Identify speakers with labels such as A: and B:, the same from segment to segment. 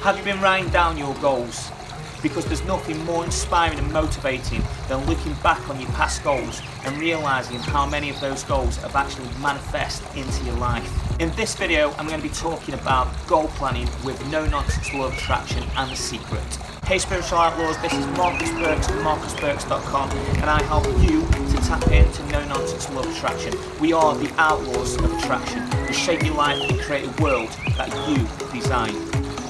A: Have you been writing down your goals? Because there's nothing more inspiring and motivating than looking back on your past goals and realising how many of those goals have actually manifest into your life. In this video, I'm going to be talking about goal planning with no nonsense law of attraction and the secret. Hey spiritual outlaws, this is Marcus Burks of marcusburks.com, and I help you to tap into no nonsense law of attraction. We are the outlaws of attraction. We shape your life and create a world that you design.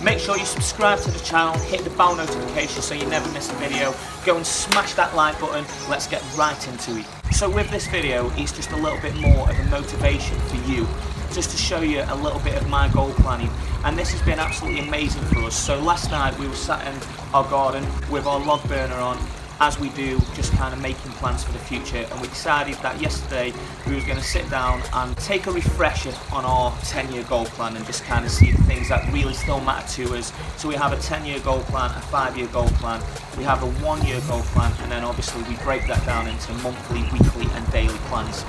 A: Make sure you subscribe to the channel, hit the bell notification so you never miss a video. Go and smash that like button. Let's get right into it. So with this video, it's just a little bit more of a motivation for you, just to show you a little bit of my goal planning. And this has been absolutely amazing for us. So last night we were sat in our garden with our log burner on, as we do, just kind of making plans for the future, and we decided that yesterday we were going to sit down and take a refresher on our 10-year goal plan and just kind of see the things that really still matter to us. So we have a 10-year goal plan, a 5-year goal plan, we have a 1-year goal plan, and then obviously we break that down into monthly, weekly and daily plans.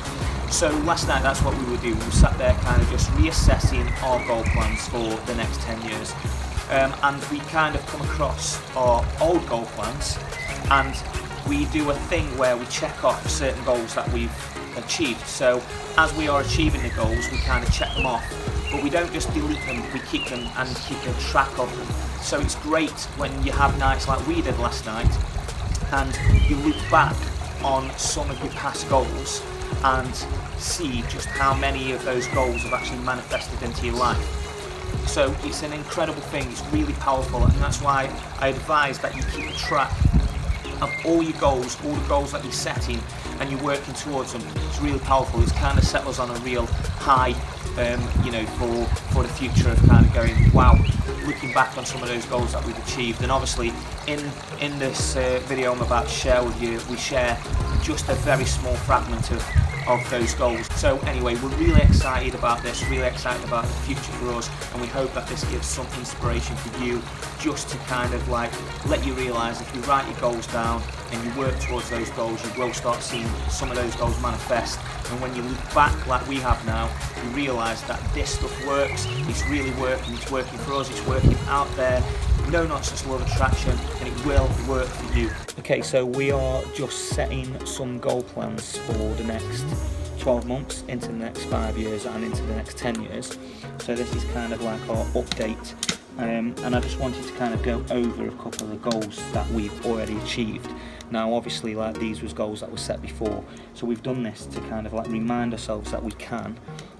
A: So last night that's what we would do. We sat there kind of just reassessing our goal plans for the next 10 years. And we kind of come across our old goal plans, and we do a thing where we check off certain goals that we've achieved. So as we are achieving the goals, we kind of check them off, but we don't just delete them, we keep them and keep a track of them. So it's great when you have nights like we did last night and you look back on some of your past goals and see just how many of those goals have actually manifested into your life. So it's an incredible thing, it's really powerful, and that's why I advise that you keep a track of all your goals, all the goals that you're setting, and you're working towards them. It's really powerful. It's kind of set us on a real high, for the future of kind of going, wow, looking back on some of those goals that we've achieved. And obviously in this video I'm about to share with you, we share just a very small fragment of those goals. So anyway, we're really excited about this, really excited about the future for us, and we hope that this gives some inspiration for you, just to kind of like let you realise if you write your goals down and you work towards those goals, you will start seeing some of those goals manifest. And when you look back like we have now, you realise that this stuff works, it's really working, it's working for us, it's working out there, no nonsense law of attraction, and it will work for you. Okay, so we are just setting some goal plans for the next 12 months, into the next 5 years and into the next 10 years. So this is kind of like our update, and I just wanted to kind of go over a couple of the goals that we've already achieved. Now obviously like these was goals that were set before, so we've done this to kind of like remind ourselves that we can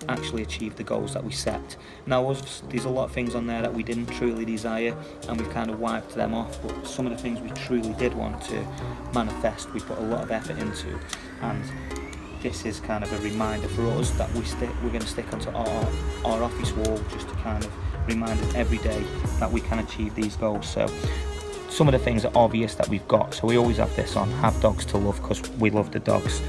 A: actually achieve the goals that we set. Now there's a lot of things on there that we didn't truly desire and we've kind of wiped them off, but some of the things we truly did want to manifest, we put a lot of effort into, and this is kind of a reminder for us that we're going to stick onto our office wall, just to kind of remind us every day that we can achieve these goals. So some of the things are obvious that we've got, so we always have this on: have dogs to love, because we love the dogs;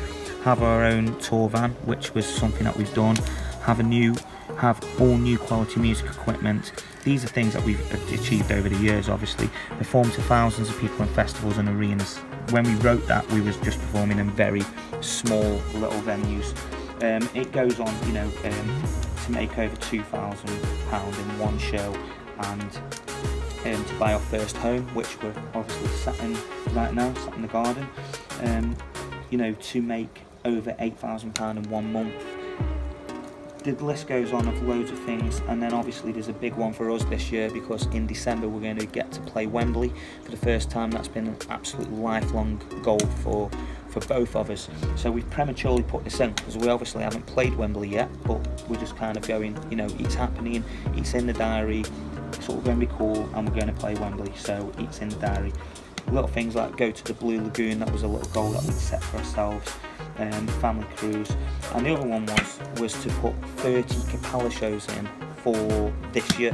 A: have our own tour van, which was something that we've done; have all new quality music equipment. These are things that we've achieved over the years. Obviously perform to thousands of people in festivals and arenas. When we wrote that, we was just performing in very small little venues. It goes on, to make over £2,000 in one show, and to buy our first home, which we're obviously sat in right now, sat in the garden, to make over £8,000 in 1 month. The list goes on of loads of things, and then obviously there's a big one for us this year, because in December we're going to get to play Wembley for the first time. That's been an absolute lifelong goal for both of us. So we've prematurely put this in, because we obviously haven't played Wembley yet, but we're just kind of going, it's happening, it's in the diary, it's all going to be cool, and we're going to play Wembley, so it's in the diary. Little things like go to the Blue Lagoon, that was a little goal that we'd set for ourselves. Family cruise, and the other one was to put 30 Capella shows in for this year.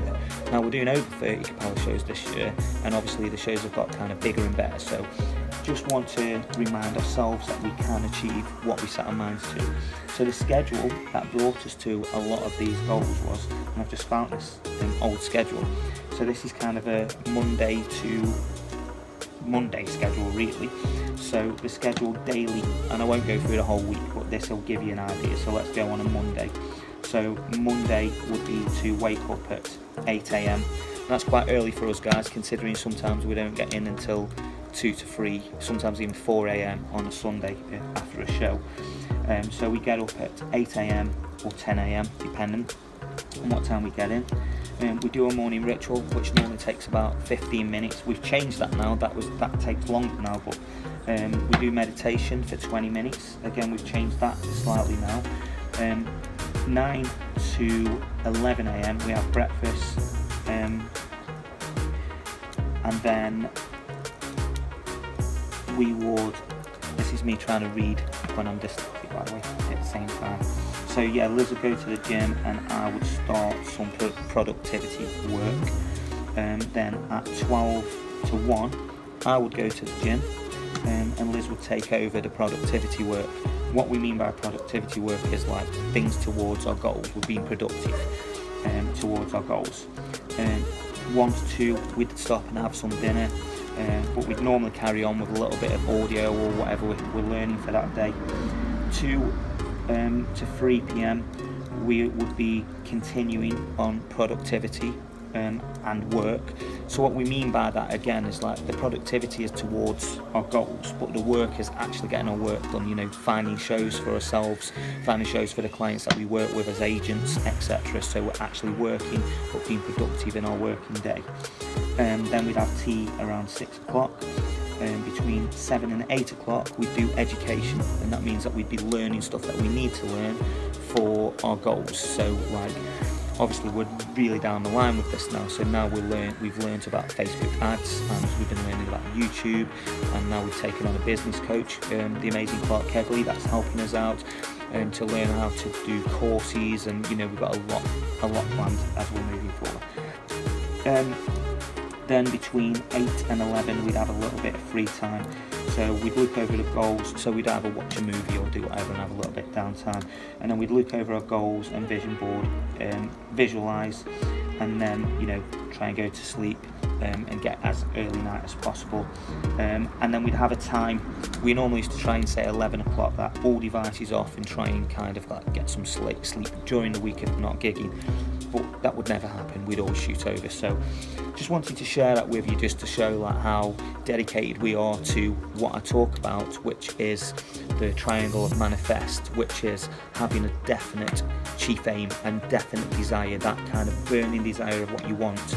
A: Now we're doing over 30 Capella shows this year, and obviously the shows have got kind of bigger and better, so just want to remind ourselves that we can achieve what we set our minds to. So the schedule that brought us to a lot of these goals was, and I've just found this old schedule, so this is kind of a Monday to Monday schedule really. So the schedule daily, and I won't go through the whole week, but this will give you an idea. So let's go on a Monday. So Monday would be to wake up at 8 AM, That's quite early for us guys, considering sometimes we don't get in until 2 to 3, sometimes even 4 a.m. on a Sunday after a show. So we get up at 8 a.m. or 10 a.m. depending on what time we get in. We do a morning ritual, which normally takes about 15 minutes. We've changed that now, that takes longer now, but we do meditation for 20 minutes. Again, we've changed that slightly now. 9 to 11 a.m. we have breakfast, and then we would, this is me trying to read when I'm dyslexic by the way, at the same time. So yeah, Liz would go to the gym and I would start some productivity work. Then at 12 to 1 I would go to the gym, and Liz would take over the productivity work. What we mean by productivity work is like things towards our goals. We're being productive towards our goals. 1 to 2 we'd stop and have some dinner, but we'd normally carry on with a little bit of audio or whatever we're learning for that day. 2 to 3 p.m. we would be continuing on productivity and work. So what we mean by that again is like the productivity is towards our goals, but the work is actually getting our work done, you know, finding shows for ourselves, finding shows for the clients that we work with as agents, etc. So we're actually working but being productive in our working day. Then we'd have tea around 6 o'clock. Between 7 and 8 o'clock we do education, and that means that we'd be learning stuff that we need to learn for our goals. So like obviously we're really down the line with this now, so now we've learned about Facebook ads, and we've been learning about YouTube, and now we've taken on a business coach, the amazing Clark Kegley, that's helping us out to learn how to do courses, and you know, we've got a lot planned as we're moving forward. Then between 8 and 11 we'd have a little bit of free time, so we'd look over the goals, so we'd either watch a movie or do whatever and have a little bit of downtime, and then we'd look over our goals and vision board, visualise, and then, you know, try and go to sleep and get as early night as possible. And then we'd have a time, we normally used to try and say 11 o'clock, that all devices off, and try and kind of like get some sleep during the week if we're not gigging, but that would never happen, we'd always shoot over. So just wanted to share that with you, just to show like how dedicated we are to what I talk about, which is the triangle of manifest, which is having a definite chief aim and definite desire, that kind of burning desire of what you want,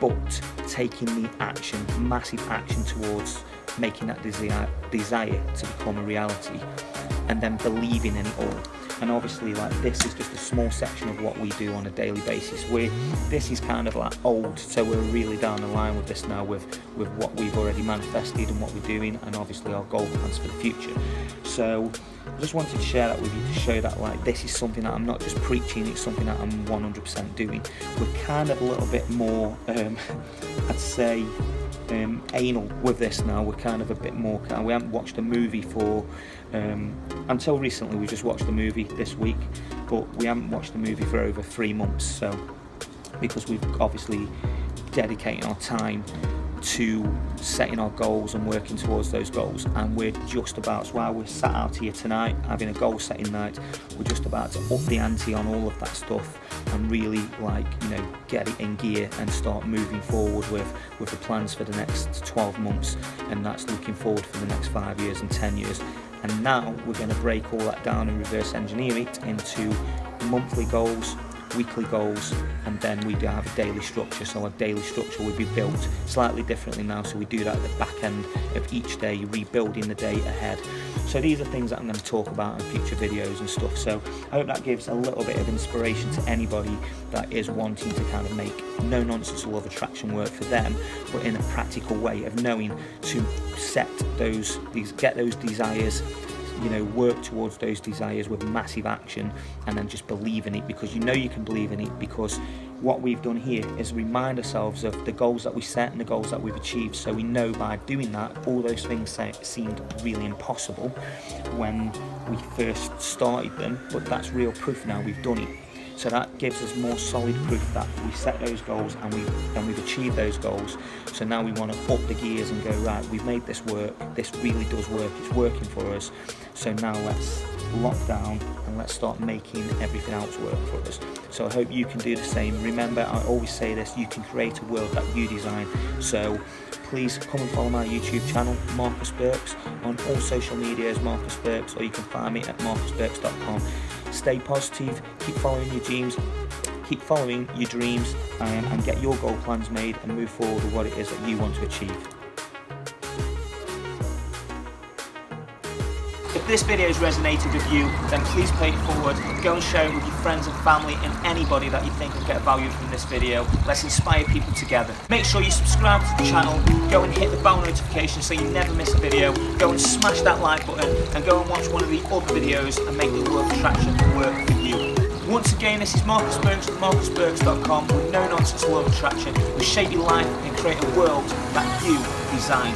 A: but taking the action, massive action towards making that desire to become a reality, and then believing in it all. And obviously like this is just a small section of what we do on a daily basis. This is kind of like old, so we're really down the line with this now, with what we've already manifested and what we're doing, and obviously our goal plans for the future. So I just wanted to share that with you, to show that like this is something that I'm not just preaching, it's something that I'm 100% doing. We're kind of a little bit more I'd say anal with this now. We're kind of a bit more, we haven't watched a movie for until recently. We just watched a movie this week, but we haven't watched a movie for over 3 months, so because we've obviously dedicated our time to setting our goals and working towards those goals, and we're just about, so while we're sat out here tonight having a goal setting night, we're just about to up the ante on all of that stuff and really, like, you know, get it in gear and start moving forward with the plans for the next 12 months, and that's looking forward for the next 5 years and 10 years. And now we're going to break all that down and reverse engineer it into monthly goals, weekly goals, and then we do have a daily structure. So our daily structure will be built slightly differently now, so we do that at the back end of each day, rebuilding the day ahead. So these are things that I'm going to talk about in future videos and stuff, so I hope that gives a little bit of inspiration to anybody that is wanting to kind of make no nonsense law of attraction work for them, but in a practical way of knowing to set get those desires, you know, work towards those desires with massive action, and then just believe in it, because you know you can believe in it, because what we've done here is remind ourselves of the goals that we set and the goals that we've achieved, so we know by doing that all those things seemed really impossible when we first started them, but that's real proof now we've done it. So that gives us more solid proof that we set those goals and we've achieved those goals. So now we want to up the gears and go, right, we've made this work, this really does work, it's working for us, so now let's lock down and let's start making everything else work for us. So I hope you can do the same. Remember, I always say this, you can create a world that you design. So please come and follow my YouTube channel, Marcus Burks, on all social media as Marcus Burks, or you can find me at marcusburks.com. Stay positive, keep following your dreams, and get your goal plans made and move forward with what it is that you want to achieve. If this video has resonated with you, then please pay it forward. Go and share it with your friends and family and anybody that you think will get value from this video. Let's inspire people together. Make sure you subscribe to the channel, go and hit the bell notification so you never miss a video. Go and smash that like button and go and watch one of the other videos and make the law of attraction work for you. Once again, this is Marcus Burks from marcusburks.com with no nonsense law of attraction. We shape your life and create a world that you design.